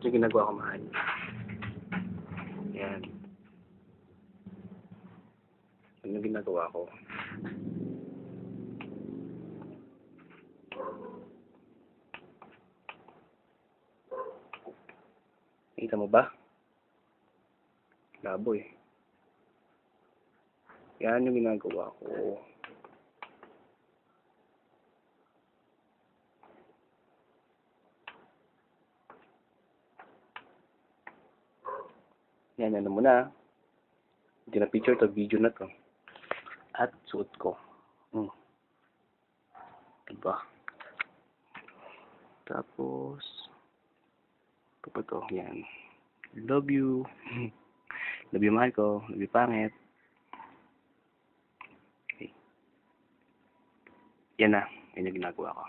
Ito yung ginagawa ko, mahal. Yan. Ano yung ginagawa ko? Kita mo ba? Labo eh. Yan yung ginagawa ko. Yan, ano mo na. Hindi na picture to, video na to. At suot ko. Diba? Tapos, kapag to, yan. Love you. Love you, mahal ko. Love you, pangit. Okay. Yan na. Yan yung ginagawa ko.